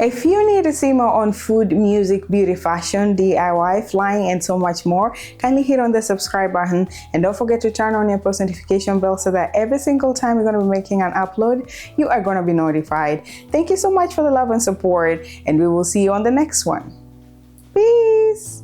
If you need to see more on food, music, beauty, fashion, DIY, flying, and so much more, kindly hit on the subscribe button and don't forget to turn on your post notification bell so that every single time we're going to be making an upload, you are going to be notified. Thank you so much for the love and support, and we will see you on the next one. Peace!